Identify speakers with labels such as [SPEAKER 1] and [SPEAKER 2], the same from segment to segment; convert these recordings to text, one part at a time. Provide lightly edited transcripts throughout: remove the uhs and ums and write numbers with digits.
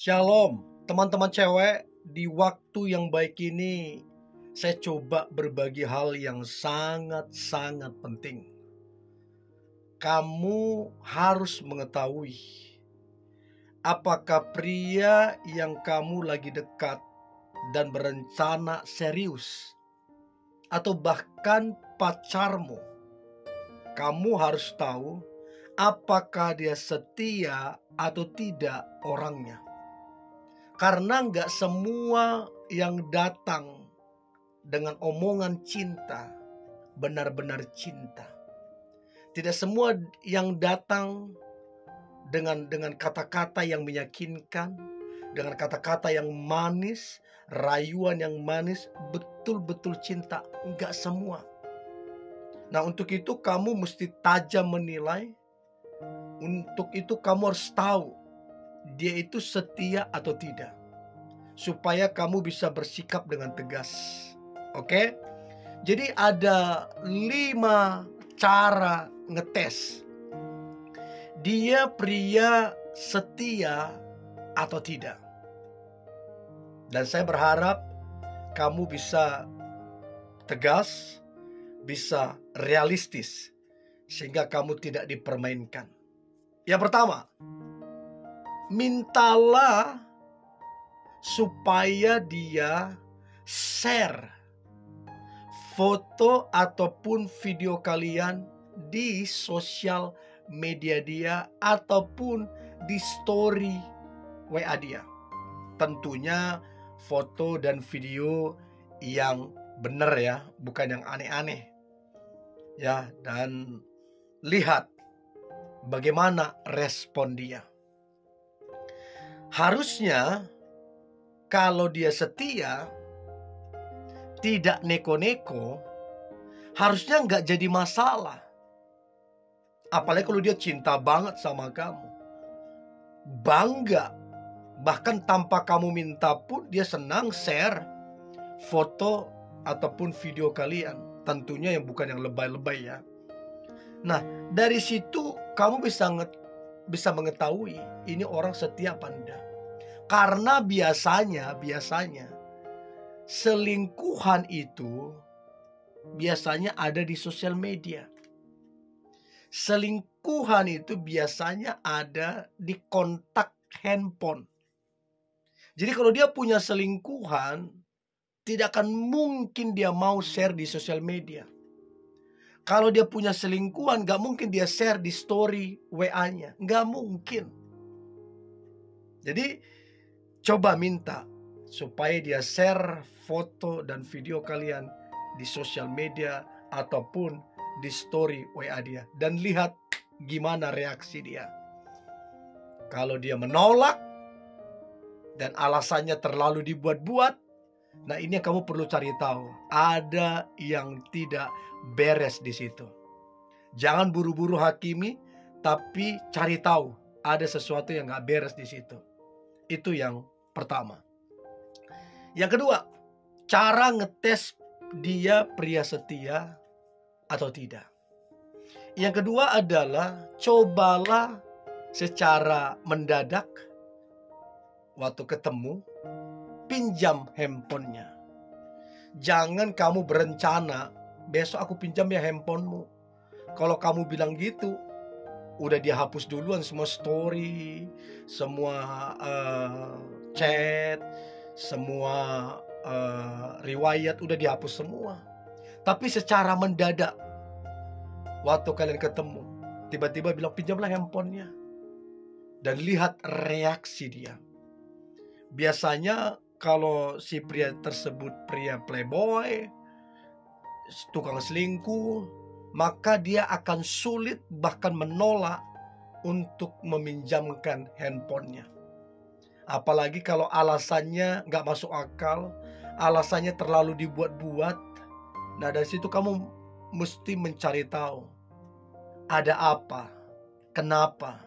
[SPEAKER 1] Shalom, teman-teman cewek. Di waktu yang baik ini, saya coba berbagi hal yang sangat-sangat penting. Kamu harus mengetahui apakah pria yang kamu lagi dekat dan berencana serius, atau bahkan pacarmu. Kamu harus tahu apakah dia setia atau tidak orangnya. Karena nggak semua yang datang dengan omongan cinta benar-benar cinta. Tidak semua yang datang dengan kata-kata yang meyakinkan, dengan kata-kata yang manis, rayuan yang manis, betul-betul cinta. Nggak semua. Nah, untuk itu kamu mesti tajam menilai. Untuk itu kamu harus tahu dia itu setia atau tidak, supaya kamu bisa bersikap dengan tegas. Oke? Jadi ada 5 cara ngetes dia pria setia atau tidak. Dan saya berharap kamu bisa tegas, bisa realistis, sehingga kamu tidak dipermainkan. Yang pertama, mintalah supaya dia share foto ataupun video kalian di sosial media dia ataupun di story WA dia. Tentunya foto dan video yang benar ya, bukan yang aneh-aneh. Ya, dan lihat bagaimana respon dia. Harusnya kalau dia setia, tidak neko-neko, harusnya nggak jadi masalah. Apalagi kalau dia cinta banget sama kamu, bangga, bahkan tanpa kamu minta pun dia senang share foto ataupun video kalian. Tentunya yang bukan yang lebay-lebay ya. Nah, dari situ kamu bisa mengetahui ini orang setia apa enggak. Karena biasanya selingkuhan itu biasanya ada di sosial media. Selingkuhan itu biasanya ada di kontak handphone. Jadi kalau dia punya selingkuhan, tidak akan mungkin dia mau share di sosial media. Kalau dia punya selingkuhan, gak mungkin dia share di story WA-nya. Gak mungkin. Jadi coba minta supaya dia share foto dan video kalian di sosial media ataupun di story WA dia. Dan lihat gimana reaksi dia. Kalau dia menolak dan alasannya terlalu dibuat-buat, nah ini yang kamu perlu cari tahu. Ada yang tidak beres di situ. Jangan buru-buru hakimi, tapi cari tahu ada sesuatu yang gak beres di situ. Itu yang pertama. Yang kedua, cara ngetes dia pria setia atau tidak. Yang kedua adalah cobalah secara mendadak waktu ketemu, pinjam handphonenya. Jangan kamu berencana, besok aku pinjam ya handphonemu. Kalau kamu bilang gitu, udah dia hapus duluan semua story, semua chat, semua riwayat udah dihapus semua. Tapi secara mendadak, waktu kalian ketemu, tiba-tiba bilang pinjamlah handphonenya. Dan lihat reaksi dia. Biasanya kalau si pria tersebut pria playboy, tukang selingkuh, maka dia akan sulit bahkan menolak untuk meminjamkan handphonenya. Apalagi kalau alasannya gak masuk akal, alasannya terlalu dibuat-buat. Nah, dari situ kamu mesti mencari tahu ada apa, kenapa.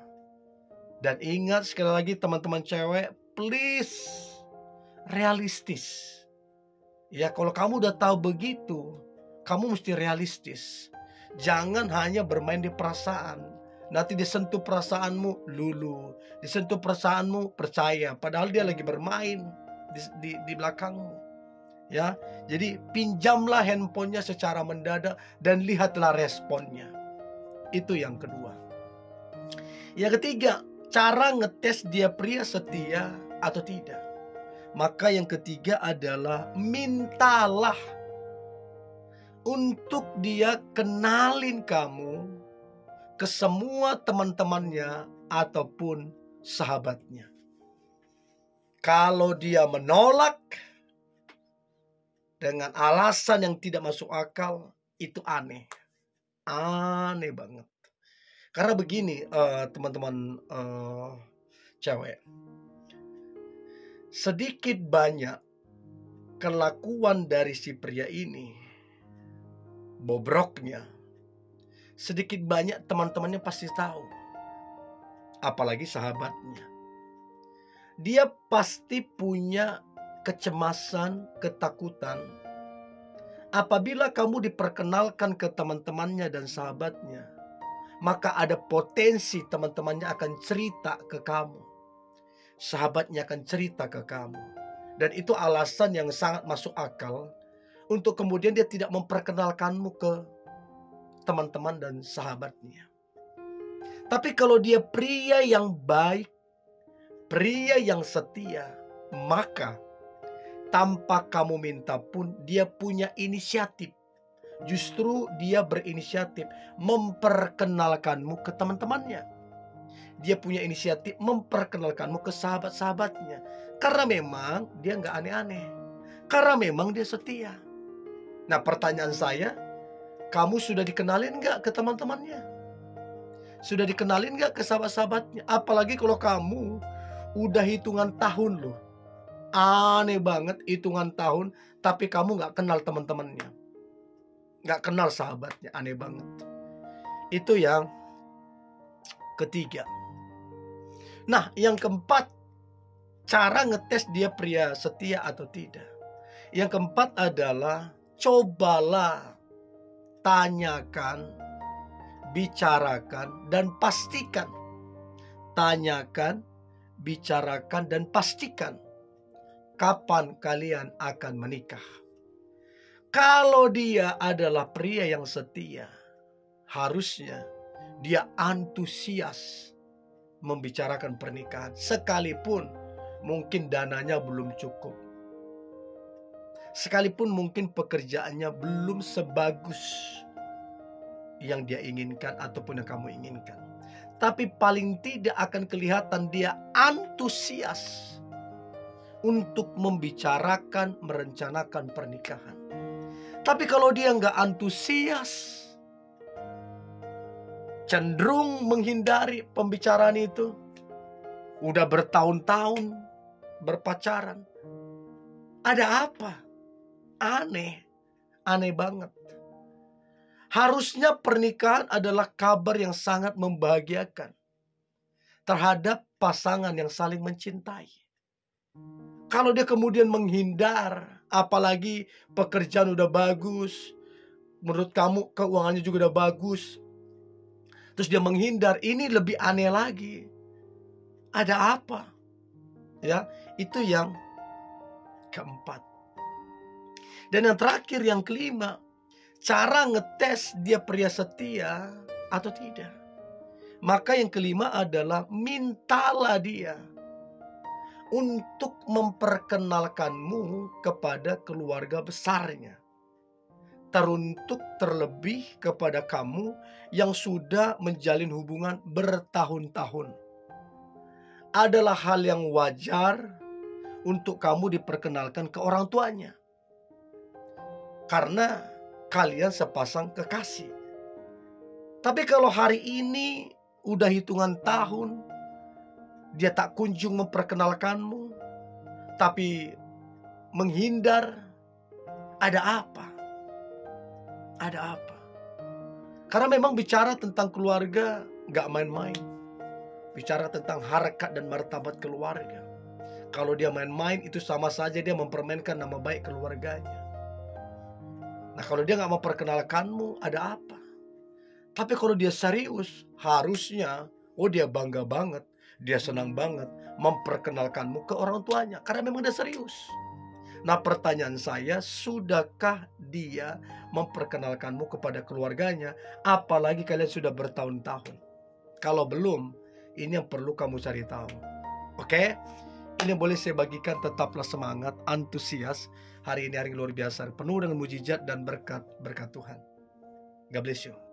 [SPEAKER 1] Dan ingat sekali lagi teman-teman cewek, please realistis. Ya, kalau kamu udah tahu begitu, kamu mesti realistis. Jangan hanya bermain di perasaan. Nanti disentuh perasaanmu, lulu. Disentuh perasaanmu, percaya. Padahal dia lagi bermain di belakangmu. Ya, jadi pinjamlah handphonenya secara mendadak dan lihatlah responnya. Itu yang kedua. Yang ketiga, cara ngetes dia pria setia atau tidak. Maka yang ketiga adalah mintalah untuk dia kenalin kamu ke semua teman-temannya ataupun sahabatnya. Kalau dia menolak dengan alasan yang tidak masuk akal, itu aneh. Aneh banget. Karena begini, teman-teman cewek. Sedikit banyak kelakuan dari si pria ini, bobroknya, sedikit banyak teman-temannya pasti tahu. Apalagi sahabatnya. Dia pasti punya kecemasan, ketakutan. Apabila kamu diperkenalkan ke teman-temannya dan sahabatnya, maka ada potensi teman-temannya akan cerita ke kamu. Sahabatnya akan cerita ke kamu. Dan itu alasan yang sangat masuk akal untuk kemudian dia tidak memperkenalkanmu ke teman-teman dan sahabatnya. Tapi kalau dia pria yang baik, pria yang setia, maka tanpa kamu minta pun dia punya inisiatif. Justru dia berinisiatif memperkenalkanmu ke teman-temannya. Dia punya inisiatif memperkenalkanmu ke sahabat-sahabatnya. Karena memang dia nggak aneh-aneh. Karena memang dia setia. Nah, pertanyaan saya, kamu sudah dikenalin nggak ke teman-temannya? Sudah dikenalin nggak ke sahabat-sahabatnya? Apalagi kalau kamu udah hitungan tahun loh. Aneh banget, hitungan tahun tapi kamu nggak kenal teman-temannya, nggak kenal sahabatnya. Aneh banget. Itu yang ketiga. Nah, yang keempat, cara ngetes dia pria setia atau tidak. Yang keempat adalah cobalah tanyakan, bicarakan, dan pastikan. Tanyakan, bicarakan, dan pastikan kapan kalian akan menikah. Kalau dia adalah pria yang setia, harusnya dia antusias membicarakan pernikahan, sekalipun mungkin dananya belum cukup, sekalipun mungkin pekerjaannya belum sebagus yang dia inginkan ataupun yang kamu inginkan. Tapi paling tidak akan kelihatan dia antusias untuk membicarakan, merencanakan pernikahan. Tapi kalau dia nggak antusias, cenderung menghindari pembicaraan itu, udah bertahun-tahun berpacaran, ada apa? Aneh, aneh banget. Harusnya pernikahan adalah kabar yang sangat membahagiakan terhadap pasangan yang saling mencintai. Kalau dia kemudian menghindar, apalagi pekerjaan udah bagus, menurut kamu keuangannya juga udah bagus, terus dia menghindar, ini lebih aneh lagi. Ada apa? Ya, itu yang keempat. Dan yang terakhir, yang kelima, cara ngetes dia pria setia atau tidak. Maka yang kelima adalah mintalah dia untuk memperkenalkanmu kepada keluarga besarnya. Teruntuk terlebih kepada kamu yang sudah menjalin hubungan bertahun-tahun. Adalah hal yang wajar untuk kamu diperkenalkan ke orang tuanya. Karena kalian sepasang kekasih. Tapi kalau hari ini udah hitungan tahun, dia tak kunjung memperkenalkanmu, tapi menghindar, ada apa? Ada apa? Karena memang bicara tentang keluarga gak main-main. Bicara tentang harkat dan martabat keluarga. Kalau dia main-main, itu sama saja dia mempermainkan nama baik keluarganya. Nah, kalau dia gak memperkenalkanmu, ada apa? Tapi kalau dia serius, harusnya dia bangga banget, dia senang banget memperkenalkanmu ke orang tuanya karena memang dia serius. Nah, pertanyaan saya, sudahkah dia memperkenalkanmu kepada keluarganya? Apalagi kalian sudah bertahun-tahun. Kalau belum, ini yang perlu kamu cari tahu. Oke? Ini yang boleh saya bagikan. Tetaplah semangat, antusias. Hari ini hari luar biasa, penuh dengan mujizat dan berkat Tuhan. God bless you.